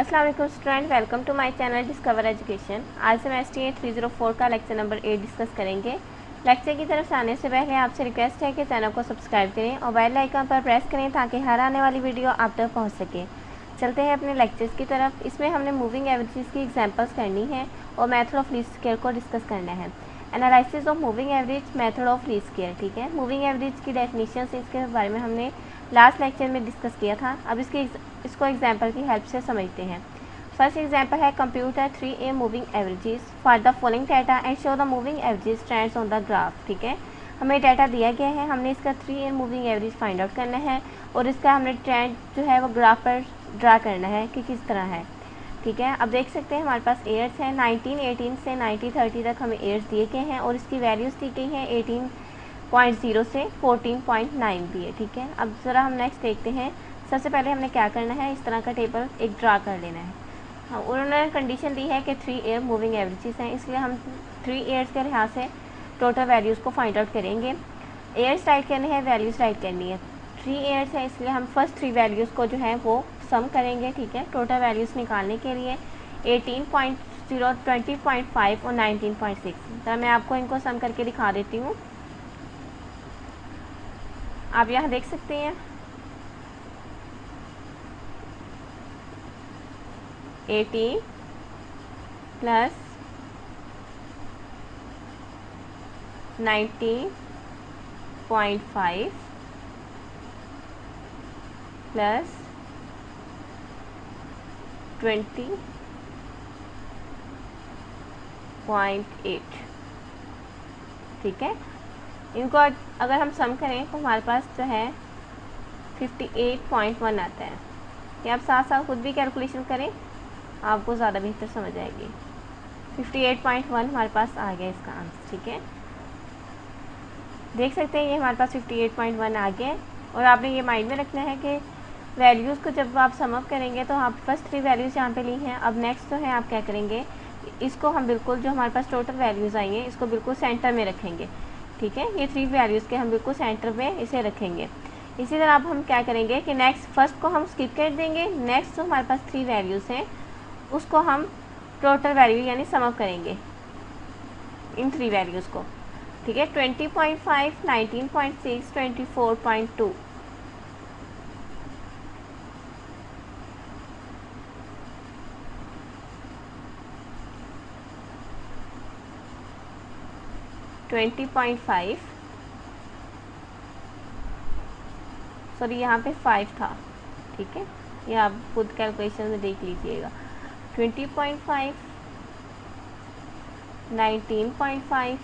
अस्सलाम वालेकुम student, welcome to my channel discover education. आज हम STA 304 का लेक्चर नंबर 8 डिस्कस करेंगे। लेक्चर की तरफ आने से पहले आपसे रिक्वेस्ट है कि चैनल को सब्सक्राइब करें और बेल आइकन पर प्रेस करें ताकि हर आने वाली वीडियो आप तक पहुंच सके। चलते हैं अपने लेक्चर्स की तरफ। इसमें हमने मूविंग एवरेजेस की एग्जांपल्स करनी है और मेथड ऑफ लीस्ट स्क्वायर को डिस्कस करना है। Analysis of moving average, method of least square. ठीक है, मूविंग एवरेज की डेफिनेशन इसके बारे में हमने लास्ट लेक्चर में डिस्कस किया था। अब इसको एग्जांपल की हेल्प से समझते हैं। फर्स्ट एग्जांपल है computer 3A moving averages for the following data and show the moving averages trends on the graph. ठीक है, हमें डाटा दिया गया है, हमने इसका 3A moving average find out करना है और इसका हमने ट्रेंड जो है वो ग्राफ पर ड्रा करना है कि किस तरह है। ठीक है, अब देख सकते हैं हमारे पास ईयर्स हैं 1918 से 1930 तक हमें ईयर्स दिए गए हैं और इसकी वैल्यूज़ दी गई हैं 18.0 से 14.9 दी है। ठीक है, अब ज़रा हम नेक्स्ट देखते हैं। सबसे पहले हमने क्या करना है, इस तरह का टेबल एक ड्रा कर लेना है। हाँ, उन्होंने कंडीशन दी है कि 3 मूविंग एवरेजेस हैं, इसलिए हम 3 ईयर्स के लिहाज से टोटल वैल्यूज़ को फाइंड आउट करेंगे। ईयर्स राइट करने हैं, वैल्यूज़ राइट करनी है। 3 ईयर्स है इसलिए हम फर्स्ट 3 वैल्यूज़ को जो है वो सम करेंगे। ठीक है, टोटल वैल्यूज़ निकालने के लिए 18.0, 20.5 और 19.6। तो मैं आपको इनको सम करके दिखा देती हूँ। आप यहाँ देख सकते हैं 18 प्लस 19.5 प्लस 20.8। ठीक है, इनको अगर हम सम करें तो हमारे पास जो है 58.1 आता है। कि आप साथ साथ खुद भी कैलकुलेशन करें, आपको ज़्यादा बेहतर समझ आएगी। 58.1 हमारे पास आ गया इसका आंसर। ठीक है, देख सकते हैं ये हमारे पास 58.1 आ गया। और आपने ये माइंड में रखना है कि वैल्यूज़ को जब आप सम अप करेंगे तो आप फर्स्ट 3 वैल्यूज़ यहाँ पे ली हैं। अब नेक्स्ट जो है आप क्या करेंगे, इसको हम बिल्कुल जो हमारे पास टोटल वैल्यूज़ आई हैं इसको बिल्कुल सेंटर में रखेंगे। ठीक है, ये 3 वैल्यूज़ के हम बिल्कुल सेंटर में इसे रखेंगे। इसी तरह अब हम क्या करेंगे कि नेक्स्ट फर्स्ट को हम स्किप कर देंगे। नेक्स्ट जो हमारे पास 3 वैल्यूज़ हैं उसको हम टोटल वैल्यू यानी सम अप करेंगे इन 3 वैल्यूज़ को। ठीक है, 20.5, 19.6, 24.2। सॉरी यहाँ पे 5 था। ठीक है, ये आप खुद कैलकुलेशन में देख लीजिएगा। 20.5, 19.5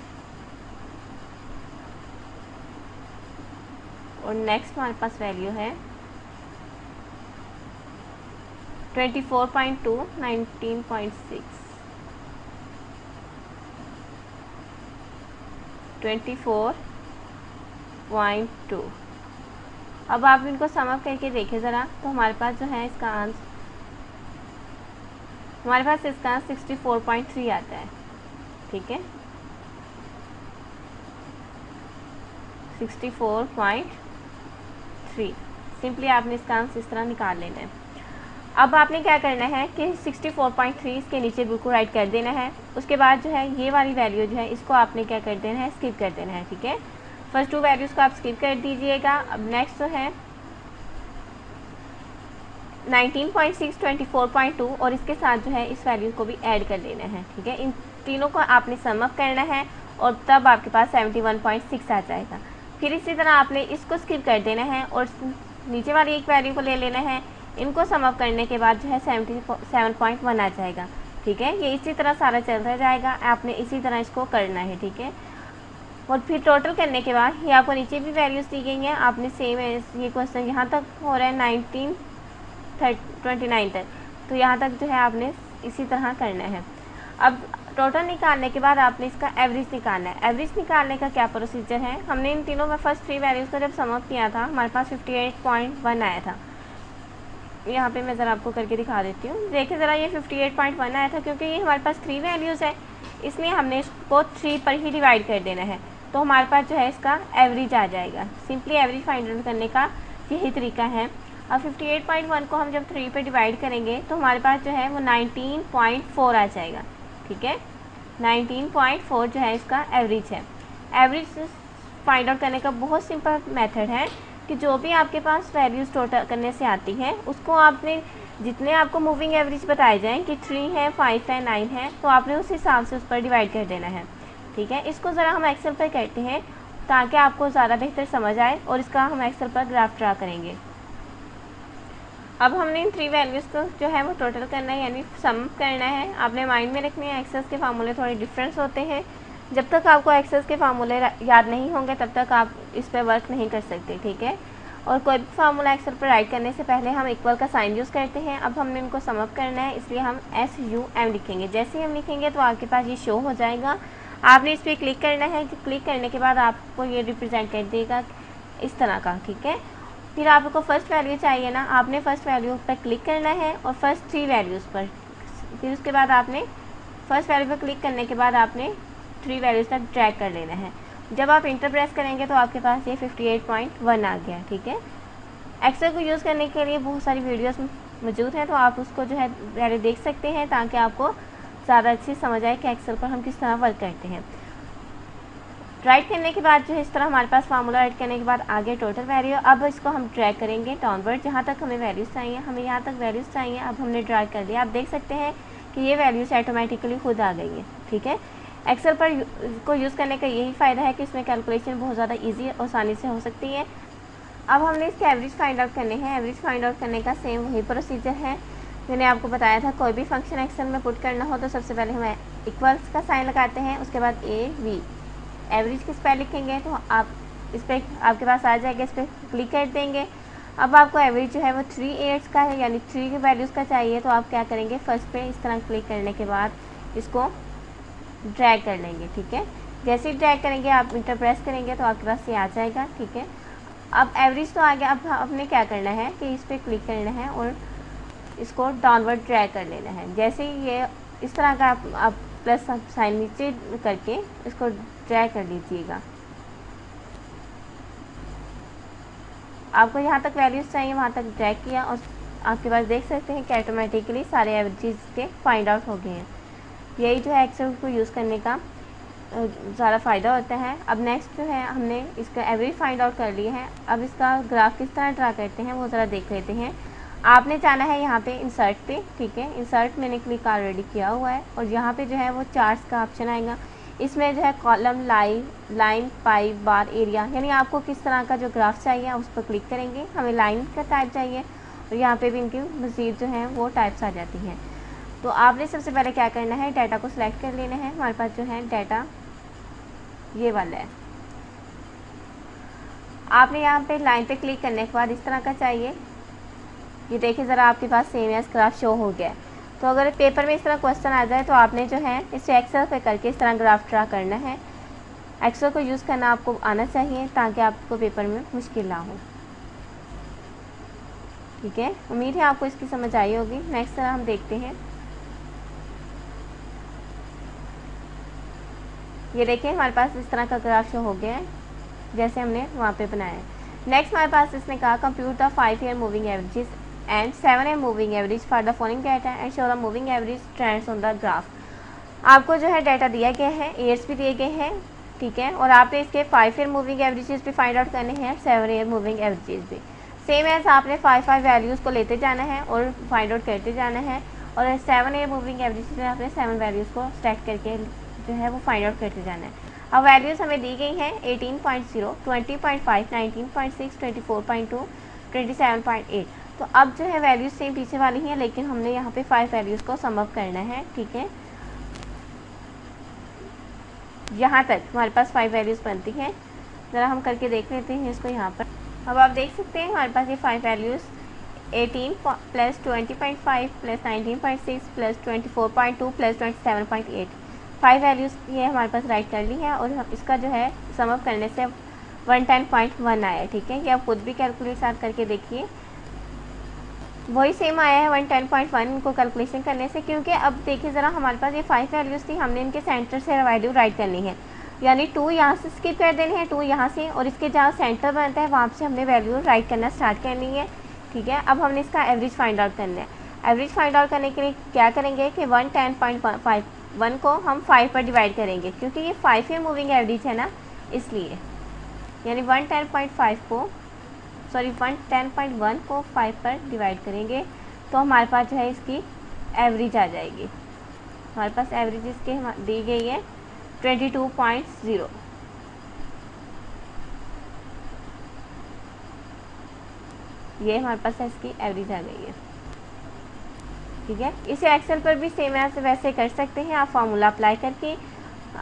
और नेक्स्ट हमारे पास वैल्यू है 24.2, 19.6, 24.2। अब आप इनको सम अप करके देखें ज़रा, तो हमारे पास जो है इसका आंसर 64.3 आता है। ठीक है, 64.3। सिंपली आपने इसका आंसर इस तरह निकाल लेना है। अब आपने क्या करना है कि 64.3 इसके नीचे बिल्कुल राइट कर देना है। उसके बाद जो है ये वाली वैल्यू जो है इसको आपने क्या कर देना है, स्किप कर देना है। ठीक है, फर्स्ट 2 वैल्यूज़ को आप स्किप कर दीजिएगा। अब नेक्स्ट जो है 19.6, 24.2 और इसके साथ जो है इस वैल्यू को भी ऐड कर देना है। ठीक है, इन तीनों को आपने सम अप करना है और तब आपके पास 71.6 आ जाएगा। फिर इसी तरह आपने इसको स्किप कर देना है और नीचे वाली एक वैल्यू को ले लेना है। इनको सम अप करने के बाद जो है 77.1 आ जाएगा। ठीक है, ये इसी तरह सारा चलता जाएगा, आपने इसी तरह इसको करना है। ठीक है, और फिर टोटल करने के बाद ये आपको नीचे भी वैल्यूज़ दी गई हैं, आपने सेम ये क्वेश्चन यहाँ तक हो रहा है 1929 तक, तो यहाँ तक जो है आपने इसी तरह करना है। अब टोटल निकालने के बाद आपने इसका एवरेज निकालना है। एवरेज निकालने का क्या प्रोसीजर है, हमने इन तीनों में फर्स्ट 3 वैल्यूज़ को जब सम अप किया था हमारे पास 58.1 आया था। यहाँ पे मैं ज़रा आपको करके दिखा देती हूँ। देखिए ज़रा, ये 58.1 आया था क्योंकि ये हमारे पास 3 वैल्यूज़ है, इसलिए हमने इसको 3 पर ही डिवाइड कर देना है। तो हमारे पास जो है इसका एवरेज आ जाएगा। सिंपली एवरेज फाइंड आउट करने का यही तरीका है। अब 58.1 को हम जब 3 पे डिवाइड करेंगे तो हमारे पास जो है वो 19.4 आ जाएगा। ठीक है, 19.4 जो है इसका एवरेज है। एवरेज फाइंड आउट करने का बहुत सिंपल मेथड है कि जो भी आपके पास वैल्यूज़ टोटल करने से आती है उसको आपने जितने आपको मूविंग एवरेज बताए जाएँ कि 3 है, 5 है, 9 है, तो आपने उस हिसाब से उस पर डिवाइड कर देना है। ठीक है, इसको ज़रा हम एक्सेल पर करते हैं ताकि आपको ज़्यादा बेहतर समझ आए और इसका हम एक्सेल पर ग्राफ ड्रा करेंगे। अब हमने इन 3 वैल्यूज़ को जो है वो टोटल करना है, यानी सम करना है। आपने माइंड में रखने हैं एक्सेस के फार्मूले थोड़े डिफरेंस होते हैं। जब तक आपको एक्सेस के फार्मूले याद नहीं होंगे तब तक आप इस पर वर्क नहीं कर सकते। ठीक है, और कोई भी फार्मूला एक्सेल पर राइट करने से पहले हम इक्वल का साइन यूज़ करते हैं। अब हमने इनको सम अप करना है, इसलिए हम SUM लिखेंगे। जैसे ही हम लिखेंगे तो आपके पास ये शो हो जाएगा। आपने इस पर क्लिक करना है कि क्लिक करने के बाद आपको ये रिप्रेजेंट कर देगा इस तरह का। ठीक है, फिर आपको फर्स्ट वैल्यू चाहिए ना, आपने फर्स्ट वैल्यू पर क्लिक करना है और फर्स्ट 3 वैल्यूज़ पर, फिर उसके बाद आपने फर्स्ट वैल्यू पर क्लिक करने के बाद आपने 3 वैल्यूज़ तक ड्रैग कर लेना है। जब आप इंटर प्रेस करेंगे तो आपके पास ये 58.1 आ गया। ठीक है, एक्सेल को यूज़ करने के लिए बहुत सारी वीडियोस मौजूद हैं, तो आप उसको जो है पहले देख सकते हैं ताकि आपको ज़्यादा अच्छी समझ आए कि एक्सेल पर हम किस तरह वर्क करते हैं। राइट करने के बाद जो है इस तरह हमारे पास फार्मूला राइट करने के बाद आगे टोटल वैल्यू। अब इसको हम ड्रैग करेंगे डाउनवर्ड, जहाँ तक हमें वैल्यूज़ चाहिए, हमें यहाँ तक वैल्यूज़ चाहिए। अब हमने ड्रैग कर दिया, आप देख सकते हैं कि ये वैल्यूज़ ऑटोमेटिकली खुद आ गई है। ठीक है, एक्सेल पर को यूज़ करने का यही फ़ायदा है कि इसमें कैलकुलेशन बहुत ज़्यादा ईजी और आसानी से हो सकती है। अब हमने इसके एवरेज फाइंड आउट करने हैं। एवरेज फाइंड आउट करने का सेम वही प्रोसीजर है, मैंने आपको बताया था। कोई भी फंक्शन एक्सेल में पुट करना हो तो सबसे पहले हम इक्वल्स का साइन लगाते हैं, उसके बाद AV एवरेज किस पर लिखेंगे तो आप इस पर आपके पास आ जाएगा, इस पर क्लिक कर देंगे। अब आपको एवरेज जो है वो 3/8 का है, यानी 3 की वैल्यूज़ का चाहिए, तो आप क्या करेंगे, फर्स्ट पे इस तरह क्लिक करने के बाद इसको ड्रैग कर लेंगे। ठीक है, जैसे ही ड्रैग करेंगे आप इंटर प्रेस करेंगे तो आपके पास ये आ जाएगा। ठीक है, अब एवरेज तो आ गया। अब आपने क्या करना है कि इस पर क्लिक करना है और इसको डाउनवर्ड ड्रैग कर लेना है। जैसे ही ये इस तरह का आप प्लस साइन नीचे करके इसको ड्रैग कर लीजिएगा। आपको यहाँ तक वैल्यूज़ चाहिए वहाँ तक ड्रैग किया और आपके पास देख सकते हैं कि ऑटोमेटिकली सारे एवरेजेस के फाइंड आउट हो गए हैं। यही जो है एक्सेल को यूज़ करने का ज़्यादा फ़ायदा होता है। अब नेक्स्ट जो है हमने इसका एवरेज फाइंड आउट कर लिया है। अब इसका ग्राफ किस तरह ड्रा करते हैं वो ज़रा देख लेते हैं। आपने जाना है यहाँ पे इंसर्ट पे। ठीक है, इंसर्ट मैंने क्लिक ऑलरेडी किया हुआ है और यहाँ पे जो है वो चार्ट्स का ऑप्शन आएगा। इसमें जो है कॉलम, लाइन, पाई, बार, एरिया, यानी आपको किस तरह का जो ग्राफ चाहिए आप उस पर क्लिक करेंगे। हमें लाइन का टाइप चाहिए और यहाँ पे भी इनकी मज़ीद जो है वो टाइप्स आ जाती हैं। तो आपने सबसे पहले क्या करना है, डाटा को सिलेक्ट कर लेना है। हमारे पास जो है डाटा ये वाला है। आपने यहाँ पे लाइन पे क्लिक करने के बाद इस तरह का चाहिए। ये देखिए ज़रा आपके पास सेम एज ग्राफ शो हो गया है। तो अगर पेपर में इस तरह क्वेश्चन आ जाए तो आपने जो है इसे एक्सेल पे करके इस तरह ग्राफ ड्रा करना है। एक्सेल को यूज़ करना आपको आना चाहिए ताकि आपको पेपर में मुश्किल ना हो। ठीक है, उम्मीद है आपको इसकी समझ आई होगी। नेक्स्ट तरह हम देखते हैं। ये देखिए हमारे पास इस तरह का ग्राफ शो हो गया है जैसे हमने वहाँ पे बनाया है। नेक्स्ट हमारे पास इसने कहा compute the 5-year moving averages and 7-year moving average for the following data and show the moving average trends on the graph. आपको जो है डाटा दिया गया है, ईयर्स भी दिए गए हैं। ठीक है, और आपने इसके 5-year मूविंग एवरेजेस भी फाइंड आउट करने हैं, 7-year मूविंग एवरेजेस भी। सेम एज आपने 5 वैल्यूज़ को लेते जाना है और फाइंड आउट करते जाना है और 7-year मूविंग एवरेजेस में आपने 7 वैल्यूज़ को स्टैक करके जो है वो फाइंड आउट करते जाना है। अब वैल्यूज़ हमें दी गई हैं 18.0, 20.5, 19.6, 24.2, 27.8। तो अब जो है वैल्यूज़ सेम पीछे वाली हैं, लेकिन हमने यहाँ पे 5 वैल्यूज़ को सम अप करना है। ठीक है, यहाँ तक हमारे पास 5 वैल्यूज़ बनती हैं। ज़रा हम करके देख लेते हैं इसको यहाँ पर। अब आप देख सकते हैं हमारे पास ये 5 values 18 plus 20.5 plus 19.6 plus 24.2 plus 27.8 5 values ये हमारे पास राइट कर ली है और इसका जो है सम अप करने से 110.1 आया है। ठीक है, ये आप खुद भी कैलकुलेट साथ करके देखिए, वही सेम आया है 110.1 इनको कैलकुलेशन करने से। क्योंकि अब देखिए ज़रा हमारे पास ये 5 वैल्यूज़ थी, हमने इनके सेंटर से वैल्यू राइट करनी है, यानी 2 यहाँ से स्किप कर देने हैं, 2 यहाँ से, और इसके जहाँ सेंटर बनता है वहाँ से हमने वैल्यू राइट करना स्टार्ट करनी है। ठीक है। अब हमने इसका एवरेज फाइंड आउट करना है। एवरेज फाइंड आउट करने के लिए क्या करेंगे कि 110.51 को हम 5 पर डिवाइड करेंगे, क्योंकि ये 5 ही मूविंग एवरेज है ना, इसलिए यानी 110.1 को 5 पर डिवाइड करेंगे तो हमारे पास जो है इसकी एवरेज आ जाएगी। हमारे पास एवरेज इसकी दी गई है 22.0। ये हमारे पास इसकी एवरेज आ गई है, ठीक है। इसे एक्सेल पर भी सेम ऐसे वैसे कर सकते हैं आप, फार्मूला अप्लाई करके।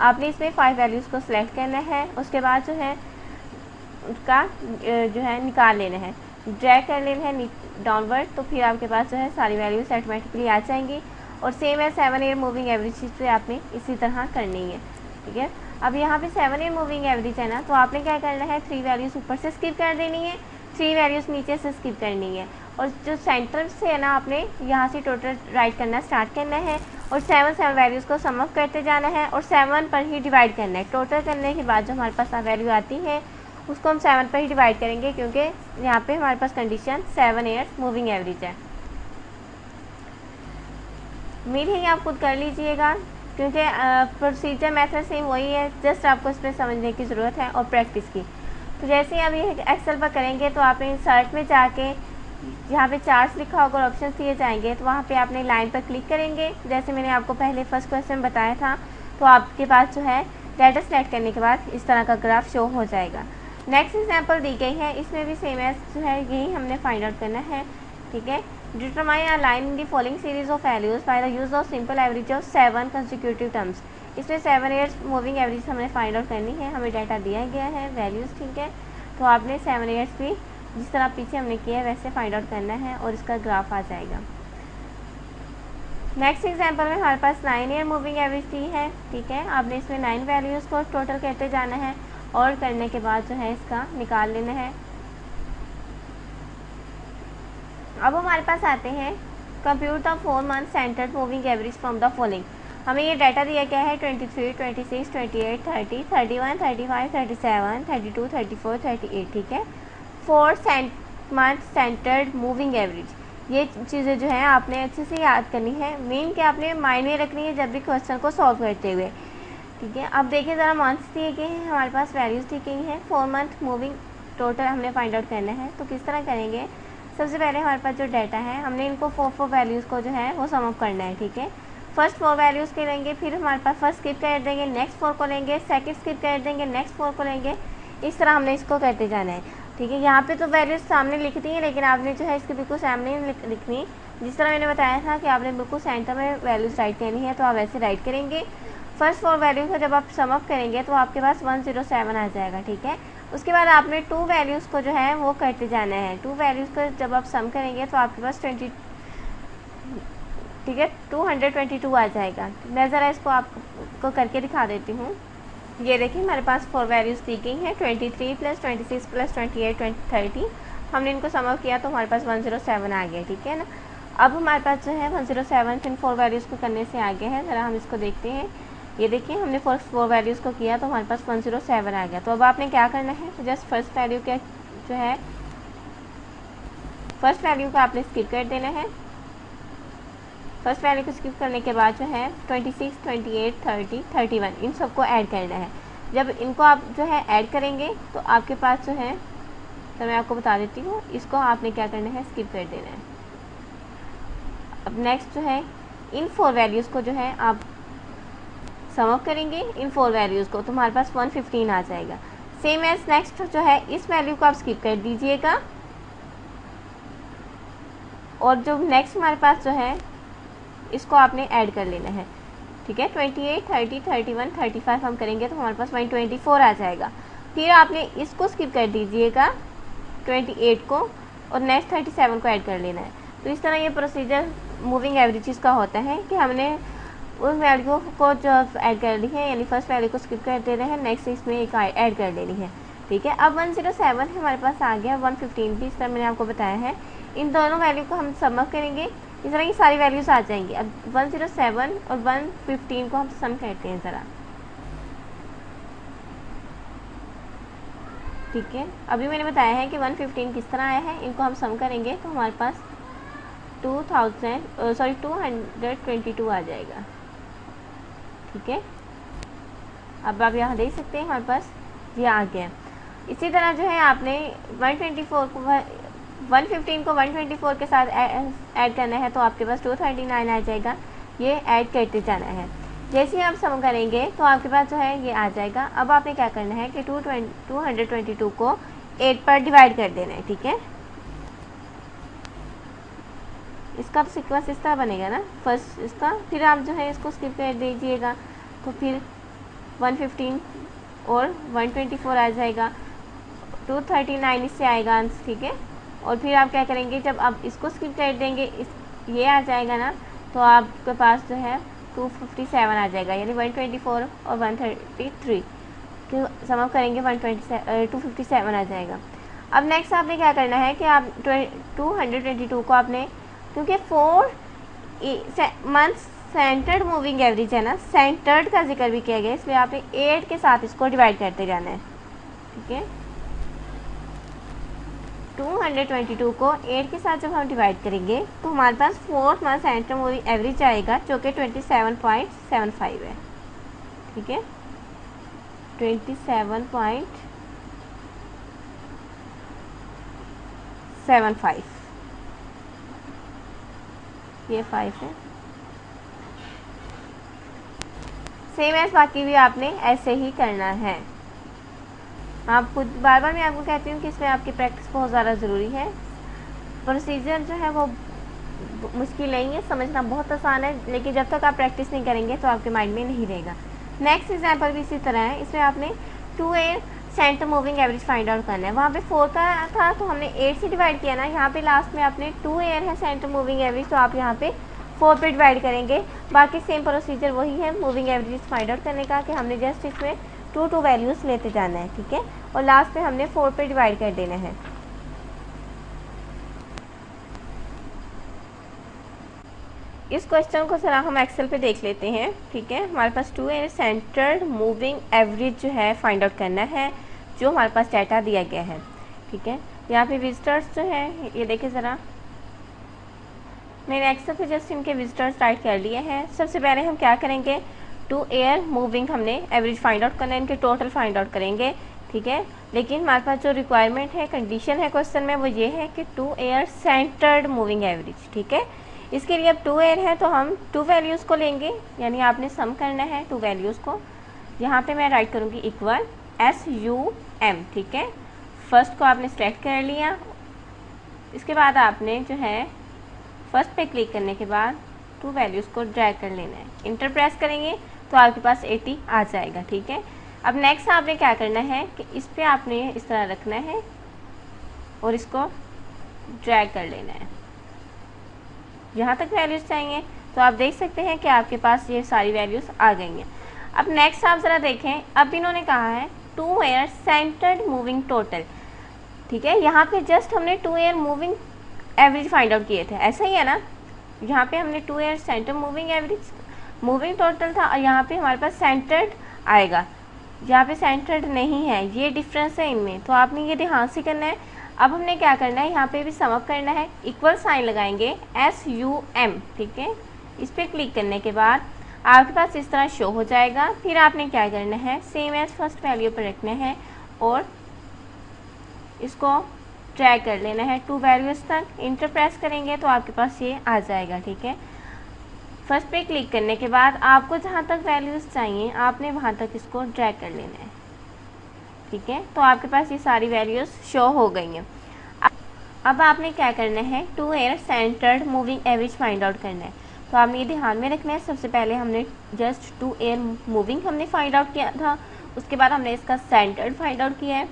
आपने इसमें 5 वैल्यूज़ को सिलेक्ट करना है, उसके बाद जो है उसका जो है निकाल लेना है, ड्रैग कर लेना है डाउनवर्ड, तो फिर आपके पास जो है सारी वैल्यूज ऑटोमेटिकली आ जाएंगी। और सेम है 7 ईयर मूविंग एवरेज पे आपने इसी तरह करनी है, ठीक है। अब यहाँ पे 7 ईयर मूविंग एवरेज है ना, तो आपने क्या करना है 3 वैल्यूज़ ऊपर से स्किप कर देनी है, 3 वैल्यूज़ नीचे से स्किप करनी है। और जो सेंटर से है ना, आपने यहाँ से टोटल राइट करना स्टार्ट करना है और 7 वैल्यूज़ को सम अप करते जाना है और 7 पर ही डिवाइड करना है। टोटल करने के बाद जो हमारे पास वैल्यू आती है उसको हम 7 पर ही डिवाइड करेंगे, क्योंकि यहाँ पे हमारे पास कंडीशन 7 ईयर्स मूविंग एवरेज है। उम्मीद है कि आप खुद कर लीजिएगा, क्योंकि प्रोसीजर मेथड सेम वही है, जस्ट आपको इसमें समझने की ज़रूरत है और प्रैक्टिस की। तो जैसे ही आप ये एक्सेल पर करेंगे तो आपने इंसर्ट में जाके जहाँ पे चार्ट्स लिखा होगा और ऑप्शन दिए जाएंगे, तो वहाँ पे आपने लाइन पर क्लिक करेंगे, जैसे मैंने आपको पहले फर्स्ट क्वेश्चन बताया था। तो आपके पास जो है डाटा सेलेक्ट करने के बाद इस तरह का ग्राफ शो हो जाएगा। नेक्स्ट एग्जांपल दी गई है, इसमें भी सेम एज जो है यही हमने फाइंड आउट करना है, ठीक है। Determine a line in the following series of values by the use of simple average of 7 consecutive terms. इसमें 7 ईयर्स मूविंग एवरेज हमने फाइंड आउट करनी है, हमें डाटा दिया गया है वैल्यूज़, ठीक है। तो आपने 7 ईयर्स भी जिस तरह पीछे हमने किया है वैसे फाइंड आउट करना है और इसका ग्राफ आ जाएगा। नेक्स्ट एग्जांपल में हमारे पास 9 ईयर मूविंग एवरेज दी है, ठीक है। आपने इसमें 9 वैल्यूज़ को टोटल करते जाना है और करने के बाद जो है इसका निकाल लेना है। अब हमारे पास आते हैं compute the 4 month centred moving average from the following. हमें ये डाटा दिया गया है 23, 26, 28, 30, 31, 35, 37, 32, 34, 38, ठीक है। 4 मंथ सेंटर्ड मूविंग एवरेज, ये चीज़ें जो है आपने अच्छे से याद करनी है, मेन कि आपने माइंड में रखनी है जब भी क्वेश्चन को सॉल्व करते हुए, ठीक है। अब देखिए ज़रा मंथ्स दिए गए हैं, हमारे पास वैल्यूज़ दी गई हैं। 4 मंथ मूविंग टोटल हमने फाइंड आउट करना है, तो किस तरह करेंगे। सबसे पहले हमारे पास जो डाटा है हमने इनको 4 वैल्यूज़ को जो है वो सम अप करना है, ठीक है। फर्स्ट 4 वैल्यूज़ के लेंगे, फिर हमारे पास फर्स्ट स्किप कर देंगे, नेक्स्ट 4 को लेंगे, सेकंड स्किप कर देंगे, नेक्स्ट 4 को लेंगे, इस तरह हमने इसको करते जाना है, ठीक है। यहाँ पे तो वैल्यूज़ सामने लिख दी है, लेकिन आपने जो है इसके बिल्कुल सामने लिखनी, जिस तरह मैंने बताया था कि आपने बिल्कुल सेंटर में वैल्यूज़ राइट करनी है, तो आप वैसे राइट करेंगे। फर्स्ट 4 वैल्यूज़ को जब आप सम अप करेंगे तो आपके पास 107 आ जाएगा, ठीक है। उसके बाद आपने 2 वैल्यूज़ को जो है वो करते जाना है। 2 वैल्यूज़ को जब आप सम करेंगे तो आपके पास 20, ठीक है, 222 आ जाएगा। मैं ज़रा इसको आपको करके दिखा देती हूँ। ये देखिए हमारे पास 4 वैल्यूज़ दी गई हैं, 23 + 26 + 28 30। हमने इनको सम अप किया तो हमारे पास 107 आ गया, ठीक है ना। अब हमारे पास जो है 107 इन 4 वैल्यूज़ को करने से आगे है, ज़रा हम इसको देखते हैं। ये देखिए हमने फर्स्ट 4 वैल्यूज़ को किया तो हमारे पास 107 आ गया। तो अब आपने क्या करना है, जस्ट फर्स्ट वैल्यू का जो है फर्स्ट वैल्यू को आपने स्किप कर देना है। फर्स्ट वैल्यू को स्किप करने के बाद जो है 26, 28, 30, 31 इन सबको ऐड करना है। जब इनको आप जो है ऐड करेंगे तो आपके पास जो है, तो मैं आपको बता देती हूँ, इसको आपने क्या करना है स्किप कर देना है। अब नेक्स्ट जो है इन 4 वैल्यूज़ को जो है आप सम अप करेंगे, इन 4 वैल्यूज़ को, तो हमारे पास 115 आ जाएगा। सेम एज नेक्स्ट जो है इस वैल्यू को आप स्किप कर दीजिएगा और जो नेक्स्ट हमारे पास जो है इसको आपने ऐड कर लेना है, ठीक है। 28, 30, 31, 35 हम करेंगे तो हमारे पास 124 आ जाएगा। फिर आपने इसको स्किप कर दीजिएगा 28 को और नेक्स्ट 37 को ऐड कर लेना है। तो इस तरह ये प्रोसीजर मूविंग एवरेजेस का होता है कि हमने उन वैल्यू को जो ऐड कर ली है, यानी फर्स्ट वैल्यू को स्किप कर दे रहे हैं, नेक्स्ट इसमें एक ऐड कर लेनी है, ठीक है। अब 107 हमारे पास आ गया, 115 भी इस तरह मैंने आपको बताया है। इन दोनों वैल्यू को हम सम अप करेंगे, इस तरह की सारी वैल्यूज़ आ जाएंगी। अब 107 और 115 को हम सम करते हैं ज़रा, ठीक है। अभी मैंने बताया है कि 115 किस तरह आया है, इनको हम सम करेंगे तो हमारे पास 222 आ जाएगा। ठीक है, अब आप यहाँ देख सकते हैं हमारे पास ये आ गया। इसी तरह जो है आपने 115 को 124 के साथ ऐड करना है तो आपके पास 239 आ जाएगा। ये ऐड करते जाना है। जैसे ही आप सम करेंगे तो आपके पास जो है ये आ जाएगा। अब आपने क्या करना है कि 222 को 8 पर डिवाइड कर देना है। ठीक है, इसका तो सीक्वेंस इस तरह बनेगा ना, फर्स्ट इसका, फिर आप जो है इसको स्किप कर दीजिएगा तो फिर 115 और 124 आ जाएगा, 239 इससे आएगा। ठीक है, और फिर आप क्या करेंगे, जब आप इसको स्किप कर देंगे ये आ जाएगा ना, तो आपके पास जो है 257 आ जाएगा, यानी 124 और 133 के सम अप करेंगे 257 आ जाएगा। अब नेक्स्ट आपने क्या करना है कि आप 222 को आपने, क्योंकि 4 मंथ्स सेंटर्ड मूविंग एवरेज है ना, सेंटर्ड का जिक्र भी किया गया, इसलिए आपने 8 के साथ इसको डिवाइड करते जाना है। ठीक है, 222 को 8 के साथ जब हम डिवाइड करेंगे तो हमारे पास 4 मंथ सेंटर मूविंग एवरेज आएगा जो कि 27.75 है। ठीक है, 27.75, ये 5 है। सेम एज बाकी भी आपने ऐसे ही करना है। आप खुद बार बार मैं आपको कहती हूँ कि इसमें आपकी प्रैक्टिस बहुत ज़्यादा ज़रूरी है। प्रोसीजर जो है वो मुश्किल नहीं है, समझना बहुत आसान है, लेकिन जब तक आप प्रैक्टिस नहीं करेंगे तो आपके माइंड में नहीं रहेगा। नेक्स्ट एग्जांपल भी इसी तरह है। इसमें आपने 2 air centre moving average find out करना है। वहाँ पे 4 का था तो हमने 8 से डिवाइड किया ना, यहाँ पे लास्ट में आपने 2 एयर है सेंटर मूविंग एवरेज, तो आप यहाँ पे 4 पे डिवाइड करेंगे। बाकी सेम प्रोसीजर वही है मूविंग एवरेज फाइंड आउट करने का, कि हमने जस्ट इसमें 2 वैल्यूज़ लेते जाना है। ठीक है, और लास्ट में हमने 4 पे डिवाइड कर देना है। इस क्वेश्चन को जरा हम एक्सेल पे देख लेते हैं। ठीक है, हमारे पास 2 एयर सेंटर्ड मूविंग एवरेज जो है फाइंड आउट करना है, जो हमारे पास डाटा दिया गया है। ठीक है, यहाँ पे विजिटर्स जो है ये देखें ज़रा, मैंने एक्सेल पे जस्ट इनके विजिटर्स राइट कर लिए हैं। सबसे पहले हम क्या करेंगे, 2 एयर मूविंग हमने एवरेज फाइंड आउट करना है, इनके टोटल फाइंड आउट करेंगे। ठीक है, लेकिन हमारे पास जो रिक्वायरमेंट है, कंडीशन है क्वेश्चन में, वो ये है कि 2 एयर सेंटर्ड मूविंग एवरेज। ठीक है, इसके लिए अब 2 एयर है तो हम 2 वैल्यूज़ को लेंगे, यानी आपने सम करना है 2 वैल्यूज़ को। यहाँ पे मैं राइट करूँगी इक्वल SUM। ठीक है, फर्स्ट को आपने सेलेक्ट कर लिया, इसके बाद आपने जो है फर्स्ट पे क्लिक करने के बाद 2 वैल्यूज़ को ड्रैग कर लेना है, इंटर प्रेस करेंगे तो आपके पास 80 आ जाएगा। ठीक है, अब नेक्स्ट आपने क्या करना है कि इस पर आपने इस तरह रखना है और इसको ड्रैग कर लेना है, जहाँ तक वैल्यूज़ चाहिए। तो आप देख सकते हैं कि आपके पास ये सारी वैल्यूज़ आ गई हैं। अब नेक्स्ट आप ज़रा देखें, अब इन्होंने कहा है 2 एयर सेंटर्ड मूविंग टोटल। ठीक है, यहाँ पे जस्ट हमने 2 air moving average find out किए थे, ऐसा ही है ना। यहाँ पे हमने 2 air centre moving average moving total था, और यहाँ पे हमारे पास सेंटर्ड आएगा, यहाँ पे सेंटर्ड नहीं है, ये डिफरेंस है इनमें, तो आपने ये ध्यान से करना है। अब हमने क्या करना है, यहाँ पे भी सम अप करना है, इक्वल साइन लगाएंगे SUM। ठीक है, इस पर क्लिक करने के बाद आपके पास इस तरह शो हो जाएगा। फिर आपने क्या करना है, सेम एज फर्स्ट वैल्यू पर रखना है और इसको ड्रैग कर लेना है 2 वैल्यूज़ तक, इंटर प्रेस करेंगे तो आपके पास ये आ जाएगा। ठीक है, फर्स्ट पे क्लिक करने के बाद आपको जहाँ तक वैल्यूज़ चाहिए आपने वहाँ तक इसको ड्रैग कर लेना है। ठीक है, तो आपके पास ये सारी वैल्यूज़ शो हो गई हैं। अब आपने क्या करना है, 2 air centred moving average find out करना है। तो आपने ये ध्यान में रखना है, सबसे पहले हमने जस्ट 2 एयर मूविंग हमने फाइंड आउट किया था, उसके बाद हमने इसका सेंटर्ड फाइंड आउट किया है,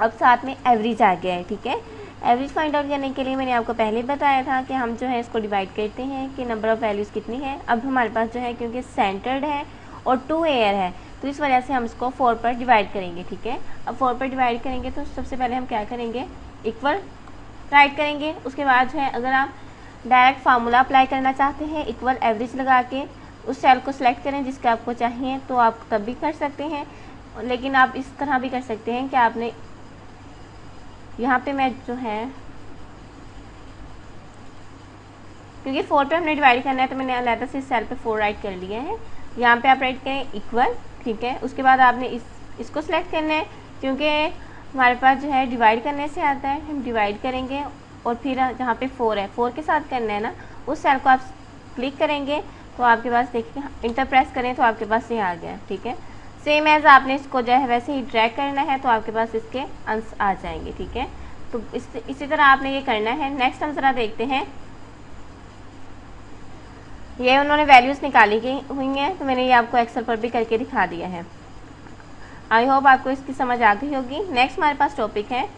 अब साथ में एवरेज आ गया है। ठीक है, एवरेज फाइंड आउट करने के लिए मैंने आपको पहले बताया था कि हम जो है इसको डिवाइड करते हैं कि नंबर ऑफ़ वैल्यूज़ कितनी है। अब हमारे पास जो है क्योंकि सेंटर्ड है और 2 एयर है तो इस वजह से हम इसको 4 पर डिवाइड करेंगे। ठीक है, अब 4 पर डिवाइड करेंगे तो सबसे पहले हम क्या करेंगे, इक्वल राइट करेंगे। उसके बाद जो है अगर आप डायरेक्ट फार्मूला अप्लाई करना चाहते हैं, इक्वल एवरेज लगा के उस सेल को सिलेक्ट करें जिसका आपको चाहिए, तो आप तब भी कर सकते हैं, लेकिन आप इस तरह भी कर सकते हैं कि आपने यहाँ पे मैं जो है, क्योंकि 4 पे हमने डिवाइड करना है तो मैंने अलग से इस सेल पे 4 राइट कर लिए हैं। यहाँ पे आप राइट करें इक्वल, ठीक है। उसके बाद आपने इसको सिलेक्ट करना है, क्योंकि हमारे पास जो है डिवाइड करने से आता है, हम डिवाइड करेंगे और फिर जहाँ पे 4 है 4 के साथ करना है ना, उस सेल को आप क्लिक करेंगे तो आपके पास देखिए इंटर प्रेस करें तो आपके पास ये आ गया, ठीक है। सेम एज आपने इसको जो है वैसे ही ड्रैग करना है तो आपके पास इसके अंश आ जाएंगे, ठीक है। तो इसी तरह आपने ये करना है। नेक्स्ट हम ज़रा देखते हैं, ये उन्होंने वैल्यूज़ निकाली गई हुई हैं, तो मैंने ये आपको एक्सेल पर भी करके दिखा दिया है। आई होप आपको इसकी समझ आ गई होगी। नेक्स्ट हमारे पास टॉपिक है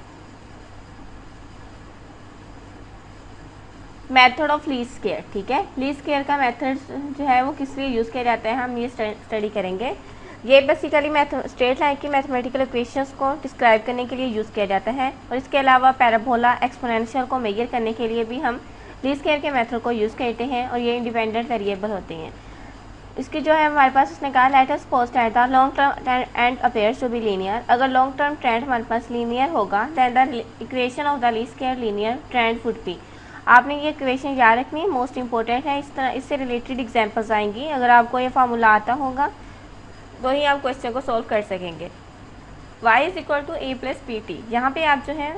मेथड ऑफ लीस्ट स्क्वायर, ठीक है। लीस्ट स्क्वायर का मेथड जो है वो किस लिए यूज़ किया जाता है, हम ये स्टडी करेंगे। ये बेसिकली स्ट्रेट लाइन की मैथमेटिकल इक्वेशंस को डिस्क्राइब करने के लिए यूज़ किया जाता है, और इसके अलावा पैराबोला एक्सपोनेंशियल को मेजर करने के लिए भी हम लीस्ट स्क्वायर के मेथड को यूज़ करते हैं, और ये इंडिपेंडेंट वेरिएबल होते हैं। इसकी जो है हमारे पास उसने कहा let us suppose that the long term end appears to be linear. अगर लॉन्ग टर्म ट्रेंड हमारे पास लीनियर होगा then the equation of the least square linear trend would be. आपने ये इक्वेशन याद रखनी है, मोस्ट इंपॉर्टेंट है। इस तरह इससे रिलेटेड एग्जांपल्स आएंगी। अगर आपको ये फार्मूला आता होगा तो ही आप क्वेश्चन को सॉल्व कर सकेंगे। y is equal to A plus B T. यहाँ पे आप जो है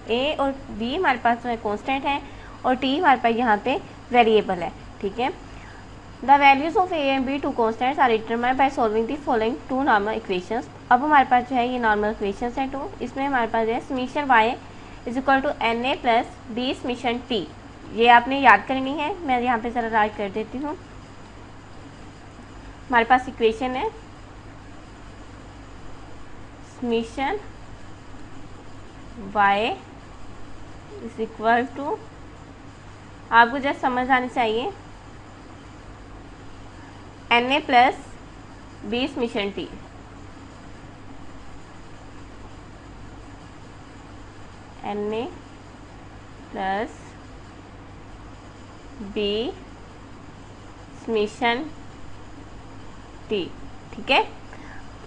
a और b हमारे पास जो है कॉन्स्टेंट है, और t हमारे पास यहाँ पे वेरिएबल है, ठीक है। The values of a and b two constants are determined by solving the following two normal equations. अब हमारे पास जो है ये नॉर्मल इक्वेशंस हैं 2। इसमें हमारे पास है summation y is equal to N A plus B summation T. ये आपने याद करनी है, मैं यहाँ पे ज़रा राइट कर देती हूँ। हमारे पास इक्वेशन है summation y is equal to, आपको जस्ट समझ आनी चाहिए, N A plus B summation T. N A plus B summation T, ठीक है।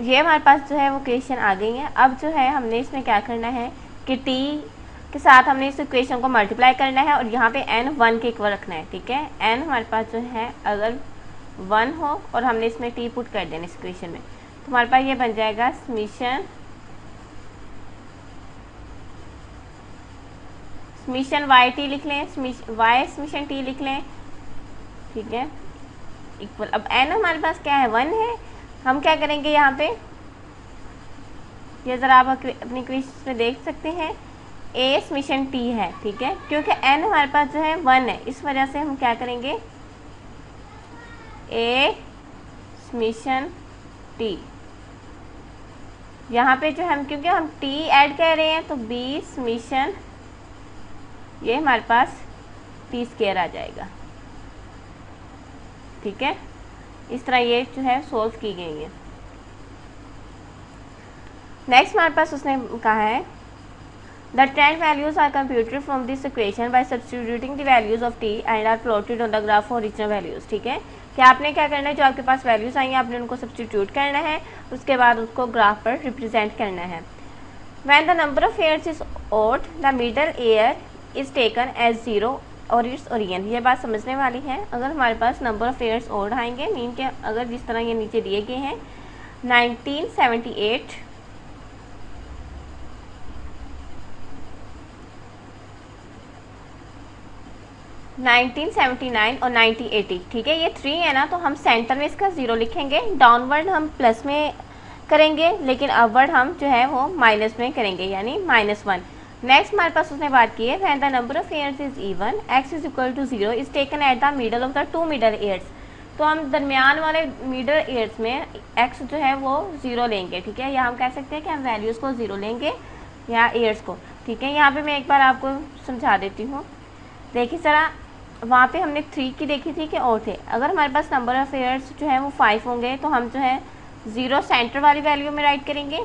ये हमारे पास जो है वो इक्वेशन आ गई है। अब जो है हमने इसमें क्या करना है कि टी के साथ हमने इस इक्वेशन को मल्टीप्लाई करना है, और यहाँ पे n 1 के इक्वल रखना है, ठीक है। n हमारे पास जो है अगर 1 हो और हमने इसमें t पुट कर देना इस इक्वेशन में, तो हमारे पास ये बन जाएगा समीशन y t लिख लें, y समीशन t लिख लें, ठीक है, इक्वल। अब n हमारे पास क्या है 1 है। हम क्या करेंगे यहाँ पे, ये ज़रा आप अपनी इक्वेशन में देख सकते हैं, a समीशन t है, ठीक है। क्योंकि n हमारे पास जो है 1 है, इस वजह से हम क्या करेंगे a समीशन t। यहाँ पे जो हम क्योंकि हम t ऐड कर रहे हैं तो b समीशन, ये हमारे पास t स्क्वायर आ जाएगा, ठीक है। इस तरह ये जो है सोल्व की गई है। नेक्स्ट हमारे पास उसने कहा है the trend values are computed from this equation by substituting the values of T and are plotted on the graph for original values, ठीक है। कि आपने क्या करना है, जो आपके पास वैल्यूज आई हैं आपने उनको सब्स्टिट्यूट करना है, उसके बाद उसको ग्राफ पर रिप्रेजेंट करना है। When the number of years is odd the middle year is taken as 0 और इट्स ओरिजिन। ये बात समझने वाली है। अगर हमारे पास नंबर ऑफ एयर्स ऑड आएंगे, मीन के अगर जिस तरह ये नीचे दिए गए हैं 1978, 1979 और 1980, ठीक है। ये 3 है ना, तो हम सेंटर में इसका 0 लिखेंगे, डाउनवर्ड हम प्लस में करेंगे, लेकिन अपवर्ड हम जो है वो माइनस में करेंगे, यानी -1। नेक्स्ट हमारे पास उसने बात की है when the number of years is even x is equal to 0 is taken at the middle of the 2 middle years. तो हम दरमियान वाले मिडल एयर्स में x जो है वो 0 लेंगे, ठीक है। या हम कह सकते हैं कि हम वैल्यूज़ को 0 लेंगे या एयर्स को, ठीक है। यहाँ पे मैं एक बार आपको समझा देती हूँ। देखिए ज़रा, वहाँ पे हमने 3 की देखी थी कि और थे। अगर हमारे पास नंबर ऑफ एयर्स जो है वो 5 होंगे तो हम जो है 0 सेंटर वाली वैल्यू में राइट करेंगे,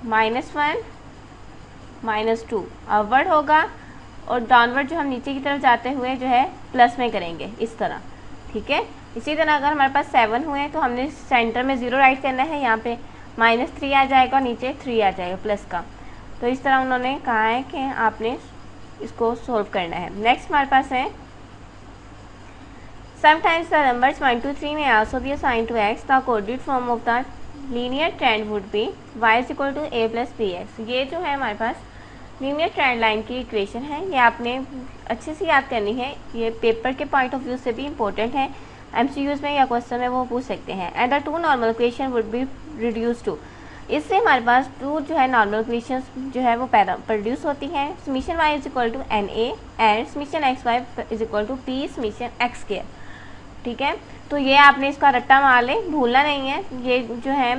-1 -2 अपवर्ड होगा, और डाउनवर्ड जो हम नीचे की तरफ जाते हुए जो है प्लस में करेंगे, इस तरह, ठीक है। इसी तरह अगर हमारे पास 7 हुए तो हमने सेंटर में 0 राइट करना है, यहाँ पे -3 आ जाएगा और नीचे 3 आ जाएगा प्लस का। तो इस तरह उन्होंने कहा है कि आपने इसको सोल्व करना है। नेक्स्ट हमारे पास है sometimes the numbers 1 to 3 may also be assigned to x. The coordinate form of the linear trend would be y is equal to a plus bx. ये जो है हमारे पास लीनियर ट्रेंड लाइन की इक्वेशन है, ये आपने अच्छे से याद करनी है, ये पेपर के पॉइंट ऑफ व्यू से भी इम्पोर्टेंट है, एमसीक्यूज में या क्वेश्चन में वो पूछ सकते हैं। And the two normal equation would be reduce to, इससे हमारे पास टू जो है नॉर्मल इक्वेशन जो है वो पैदा प्रोड्यूस होती हैं। Summation y is equal to N A and summation x Y is equal to P summation X square. ठीक है, तो ये आपने इसका रट्टा मार ले, भूलना नहीं है। ये जो है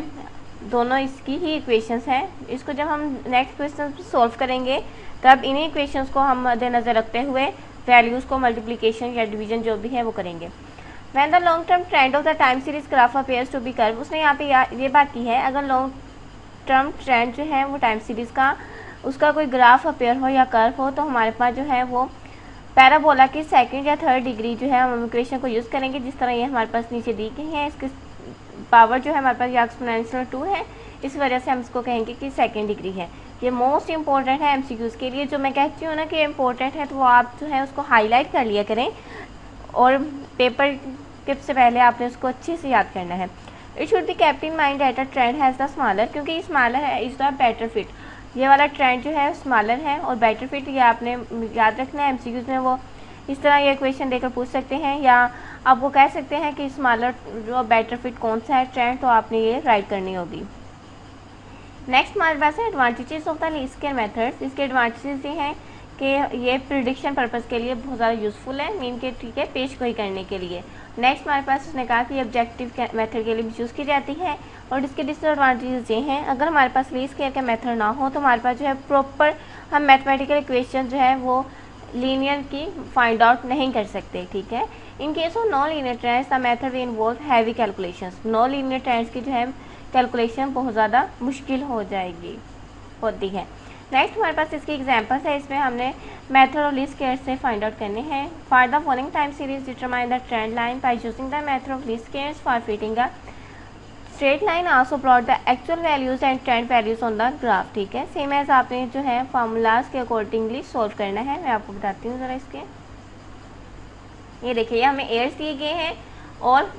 दोनों इसकी ही इक्वेशंस हैं। इसको जब हम नेक्स्ट क्वेश्चन सॉल्व करेंगे तब इन्हीं इक्वेशंस को हम मद्देनजर रखते हुए वैल्यूज़ को मल्टीप्लिकेशन या डिवीजन जो भी है वो करेंगे। When the long term trend of the time series graph appears to be curve, उसने यहाँ पे ये बात की है, अगर लॉन्ग टर्म ट्रेंड जो है वो टाइम सीरीज़ का उसका कोई ग्राफ अपीयर हो या कर्व हो, तो हमारे पास जो है वो पैराबोला की सेकंड या थर्ड डिग्री जो है हम इक्वेशन को यूज़ करेंगे, जिस तरह ये हमारे पास नीचे दी गई है। इसकी पावर जो है हमारे पास ये एक्सपोनेंशियल 2 है, इस वजह से हम इसको कहेंगे कि सेकंड डिग्री है। ये मोस्ट इंपॉर्टेंट है एमसीक्यूज़ के लिए। जो मैं कहती हूँ ना कि इम्पोर्टेंट है, तो वो आप जो है उसको हाईलाइट कर लिया करें और पेपर के से पहले आपने उसको अच्छे से याद करना है। It should be kept in mind that a trend has the smaller, क्योंकि स्मॉलर है इज़ द बेटर फिट। ये वाला ट्रेंड जो है स्मॉलर है और बेटर फिट, ये आपने याद रखना है। एमसीक्यूज़ में वो इस तरह ये क्वेश्चन देकर पूछ सकते हैं, या आप वो कह सकते हैं कि स्मॉलर जो बेटर फिट कौन सा है ट्रेंड, तो आपने ये राइट करनी होगी। नेक्स्ट हमारे पास है advantages of the least square methods. इसके एडवांटेजेस ये हैं कि ये प्रिडिक्शन पर्पज़ के लिए बहुत ज़्यादा यूज़फुल है, मीन के ठीक है पेश गोई करने के लिए। नेक्स्ट हमारे पास उसने कहा कि ऑब्जेक्टिव मेथड के लिए भी यूज़ की जाती है। और इसके डिसएडवांटेजेस ये हैं, अगर हमारे पास लीस्ट स्क्वायर का मेथड ना हो तो हमारे पास जो है प्रॉपर हम मैथमेटिकल इक्वेशन जो है वो लीनियर की फाइंड आउट नहीं कर सकते। ठीक है, in case of non linear trends the method we involve heavy calculations. Non linear trends की जो है कैलकुलेशन बहुत ज़्यादा मुश्किल हो जाएगी होती है। नेक्स्ट हमारे पास इसकी एग्जांपल्स है, इसमें हमने मेथड ऑफ लीस्ट स्क्वायर से फाइंड आउट करने हैं। For the following time series determine the trend line by using the method of least squares for fitting a straight line also plot the actual values and trend values on the graph. ठीक है, same as आपने जो है formulas के accordingly solve करना है। मैं आपको बताती हूँ ज़रा इसके। ये देखिए हमें एयर्स दिए गए हैं और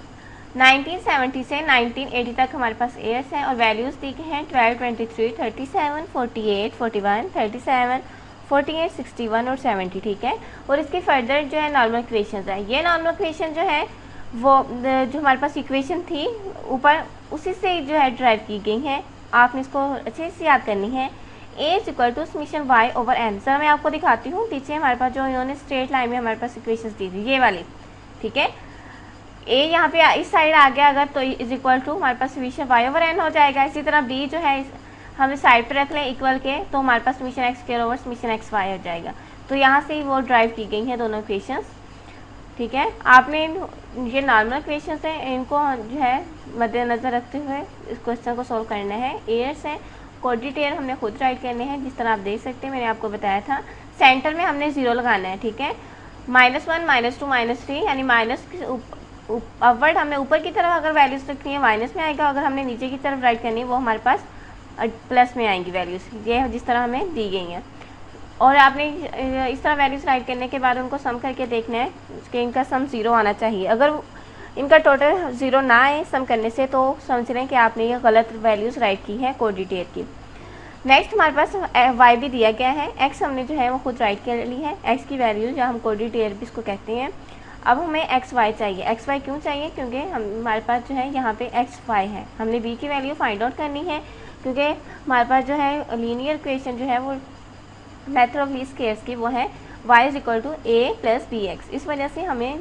1970 से 1980 तक हमारे पास एयर्स हैं और वैल्यूज़ दी गए हैं 12, 23, 37, 48, 41, 37, 48, 61 और 70। ठीक है, और इसके फर्दर जो है नॉर्मल इक्वेशन है। ये नॉर्मल इक्वेशन जो है वो जो हमारे पास इक्वेशन थी ऊपर उसी से जो है ड्राइव की गई हैं, आपने इसको अच्छे से याद करनी है। A is equal to summation Y over N. Sir मैं आपको दिखाती हूँ, पीछे हमारे पास जो इन्होंने स्ट्रेट लाइन में हमारे पास इक्वेशंस दी थी ये वाली। ठीक है, ए यहाँ पे इस साइड आ गया अगर, तो इज इक्वल टू हमारे पास समीशन वाई ओवर एन हो जाएगा। इसी तरह बी जो है हम साइड पर रख लें इक्वल के, तो हमारे पास summation X square over summation x Y हो जाएगा। तो यहाँ से वो ड्राइव की गई हैं दोनों इक्वेशंस। ठीक है, आपने ये नॉर्मल इक्वेशंस हैं, इनको जो है मद्देनज़र रखते हुए इस क्वेश्चन को सॉल्व करना है। एयर्स हैं, कोऑर्डिनेट एयर हमने खुद राइट करने हैं, जिस तरह आप देख सकते हैं मैंने आपको बताया था। सेंटर में हमने 0 लगाना है। ठीक है, -1, -2, -3 यानी माइनस अपवर्ड हमने ऊपर की तरफ अगर वैल्यूज़ रखनी है माइनस में आएगा, अगर हमने नीचे की तरफ राइट करनी है वो हमारे पास प्लस में आएंगी वैल्यूज़, ये जिस तरह हमें दी गई हैं। और आपने इस तरह वैल्यूज़ राइट करने के बाद उनको सम करके देखना है कि इनका सम 0 आना चाहिए। अगर इनका टोटल 0 ना आए सम करने से, तो समझ लें कि आपने ये गलत वैल्यूज़ राइट की है कोऑर्डिनेट की। नेक्स्ट हमारे पास y भी दिया गया है, x हमने जो है वो खुद राइट कर ली है, x की वैल्यू जो हम कोऑर्डिनेट भी इसको कहते हैं। अब हमें एक्स वाई चाहिए। एक्स वाई क्यों चाहिए? क्योंकि हमारे पास जो है यहाँ पे एक्स वाई है, हमने बी की वैल्यू फाइंड आउट करनी है, क्योंकि हमारे पास जो है लीनियर इक्वेशन जो है वो मेथड ऑफ लीस्ट स्क्वायर्स की वो है y is equal to A plus b x. इस वजह से हमें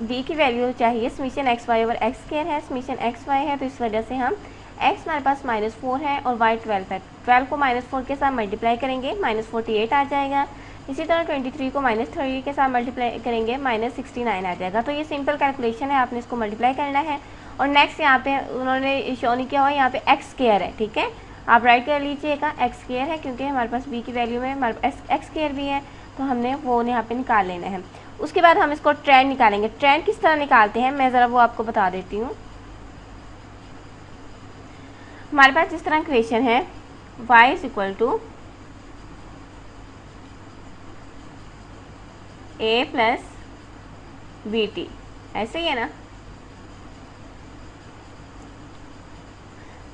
b की वैल्यू चाहिए, summation x y over x square है, समीशन एक्स वाई है, तो इस वजह से हम x हमारे पास -4 है और y 12 है। 12 को -4 के साथ मल्टीप्लाई करेंगे -48 आ जाएगा। इसी तरह 23 को -30 के साथ मल्टीप्लाई करेंगे -69 आ जाएगा। तो ये सिंपल कैलकुलेशन है, आपने इसको मल्टीप्लाई करना है। और नेक्स्ट यहाँ पे उन्होंने शो नहीं किया हुआ, यहाँ पे एक्स स्क्वायर है। ठीक है, आप राइट कर लीजिएगा, एक्स स्क्वायर है, क्योंकि हमारे पास b की वैल्यू में हमारे पास एक्स स्क्वायर भी है, तो हमने वो यहाँ पे निकाल लेना है। उसके बाद हम इसको ट्रेंड निकालेंगे। ट्रेंड किस तरह निकालते हैं मैं ज़रा वो आपको बता देती हूँ। हमारे पास इस तरह इक्वेशन है, y is equal to a plus B t, ऐसे ही है ना।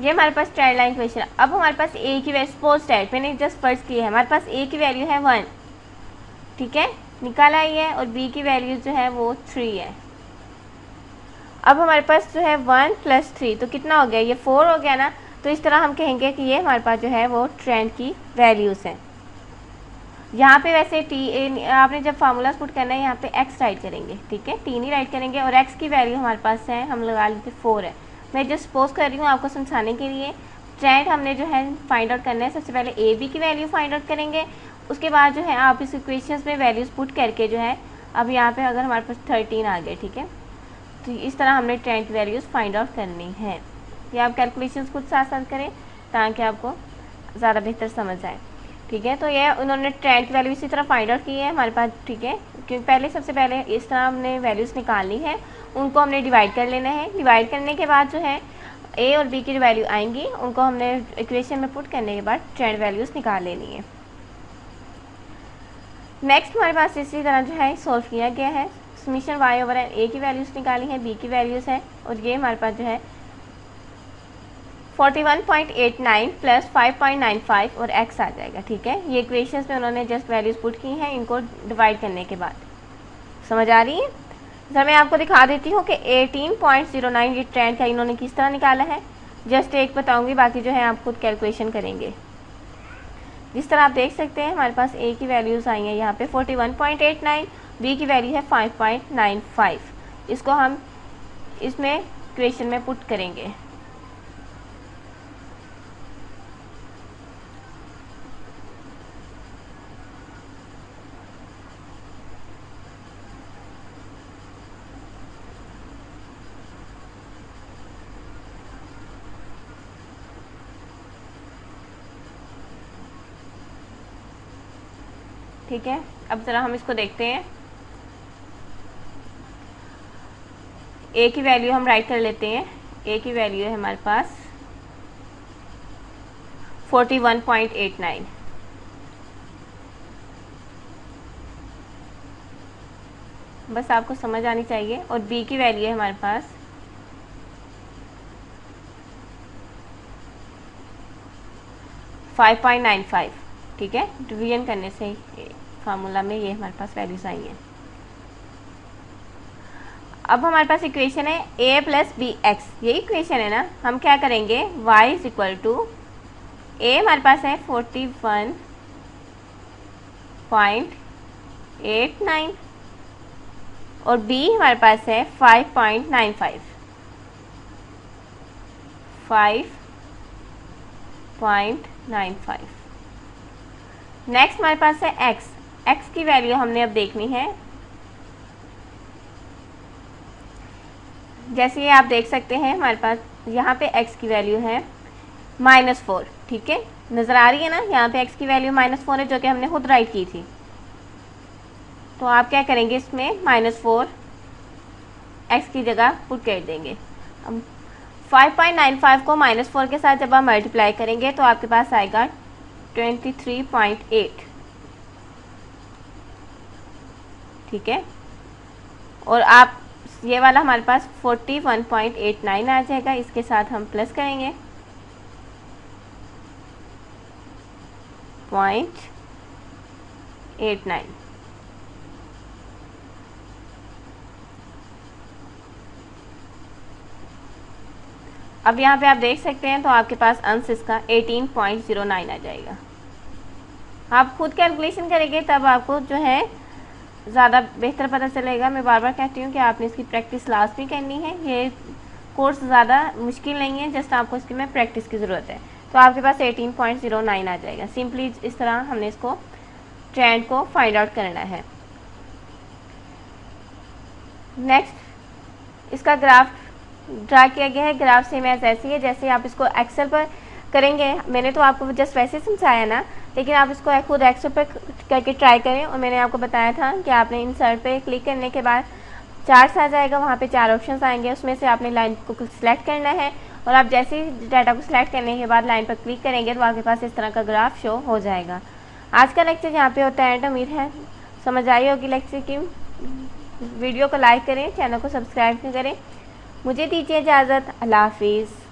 ये हमारे पास ट्रेंड लाइन इक्वेशन। अब हमारे पास a की वैल्यू, सपोज दैट मैंने जस्ट फर्स्ट की है, हमारे पास a की वैल्यू है 1, ठीक है, निकाला ही है, और b की वैल्यू जो है वो 3 है। अब हमारे पास जो है 1 प्लस 3 तो कितना हो गया, ये 4 हो गया ना। तो इस तरह हम कहेंगे कि ये हमारे पास जो है वो ट्रेंड की वैल्यूज़ हैं। यहाँ पे वैसे आपने जब फार्मूलाज पुट करना है यहाँ पे x राइट करेंगे, ठीक है, t नहीं राइट करेंगे, और x की वैल्यू हमारे पास है, हम लगा लेते 4 है। मैं जो सपोज कर रही हूँ आपको समझाने के लिए, ट्रेंड हमने जो है फाइंड आउट करना है। सबसे पहले ए बी की वैल्यू फाइंड आउट करेंगे, उसके बाद जो है आप इस इक्वेशंस में वैल्यूज़ पुट करके जो है, अब यहाँ पे अगर हमारे पास 13 आ गए, ठीक है, तो इस तरह हमने ट्रेंड की वैल्यूज़ फाइंड आउट करनी है। ये आप कैलकुलेशंस खुद साथ साथ करें ताकि आपको ज़्यादा बेहतर समझ आए, ठीक है। तो ये उन्होंने ट्रेंड की वैल्यू इसी तरह फाइंड आउट की है हमारे पास, ठीक है, क्योंकि सबसे पहले इस तरह हमने वैल्यूज़ निकालनी है, उनको हमने डिवाइड कर लेना है। डिवाइड करने के बाद जो है ए और बी की जो वैल्यू आएंगी उनको हमने इक्वेशन में पुट करने के बाद ट्रेंड वैल्यूज़ निकाल लेनी है। नेक्स्ट हमारे पास इसी तरह जो है सॉल्व किया गया है। समीशन वाई ओवर एन, ए की वैल्यूज़ निकाली है, बी की वैल्यूज़ है, और ये हमारे पास जो है 41.89 प्लस 5.95 और x आ जाएगा, ठीक है। ये इक्वेशंस में उन्होंने जस्ट वैल्यूज़ पुट की हैं, इनको डिवाइड करने के बाद। समझ आ रही है? सर मैं आपको दिखा देती हूँ कि 18.09 ये ट्रेंड का इन्होंने किस तरह निकाला है। जस्ट एक बताऊँगी, बाकी जो है आप खुद कैलकुलेशन करेंगे। जिस तरह आप देख सकते हैं हमारे पास a की वैल्यूज़ आई हैं यहाँ पे 41.89, b की वैल्यू है 5.95। इसको हम इसमें इक्वेशन में पुट करेंगे। ठीक है, अब ज़रा हम इसको देखते हैं। ए की वैल्यू हम राइट कर लेते हैं। ए की वैल्यू है हमारे पास 41.89। बस आपको समझ आनी चाहिए। और बी की वैल्यू है हमारे पास 5.95, ठीक है। डिवीजन करने से फार्मूला में ये हमारे पास वैल्यूज आई हैं। अब हमारे पास इक्वेशन है a प्लस बी एक्स, ये इक्वेशन है ना। हम क्या करेंगे, y is equal to a हमारे पास है 41.89 और b हमारे पास है 5.95। नेक्स्ट हमारे पास है x की वैल्यू हमने अब देखनी है। जैसे ये आप देख सकते हैं हमारे पास यहाँ पे x की वैल्यू है -4, ठीक है, नज़र आ रही है ना। यहाँ पे x की वैल्यू -4 है, जो कि हमने खुद राइट की थी। तो आप क्या करेंगे, इसमें -4 x की जगह पुट कर देंगे। अब 5.95 को -4 के साथ जब आप मल्टीप्लाई करेंगे तो आपके पास आएगा 23.8, ठीक है। और आप ये वाला हमारे पास 41.89 आ जाएगा, इसके साथ हम प्लस करेंगे 0.89। अब यहाँ पे आप देख सकते हैं तो आपके पास अंश इसका 18.09 आ जाएगा। आप खुद कैलकुलेशन करेंगे तब आपको जो है ज़्यादा बेहतर पता चलेगा। मैं बार बार कहती हूँ कि आपने इसकी प्रैक्टिस लाजमी करनी है। ये कोर्स ज़्यादा मुश्किल नहीं है, जस्ट आपको इसकी में प्रैक्टिस की ज़रूरत है। तो आपके पास 18.09 आ जाएगा। सिंपली इस तरह हमने इसको ट्रेंड को फाइंड आउट करना है। नेक्स्ट इसका ग्राफ ड्रा किया गया है। ग्राफ सेम एज ऐसी है जैसे आप इसको एक्सेल पर करेंगे। मैंने तो आपको जस्ट वैसे समझाया ना, लेकिन आप इसको खुद एक्सेल पर करके ट्राई करें। और मैंने आपको बताया था कि आपने इंसर्ट पे क्लिक करने के बाद चार्ट्स आ जाएगा, वहाँ पे 4 ऑप्शंस आएंगे, उसमें से आपने लाइन को सिलेक्ट करना है और आप जैसे ही डाटा को सिलेक्ट करने के बाद लाइन पर क्लिक करेंगे तो आपके पास इस तरह का ग्राफ शो हो जाएगा। आज का लेक्चर यहाँ पे होता है। उम्मीद है समझ आई होगी लेक्चर की। वीडियो को लाइक करें, चैनल को सब्सक्राइब करें। मुझे दीजिए इजाज़त। अल्लाह हाफिज़।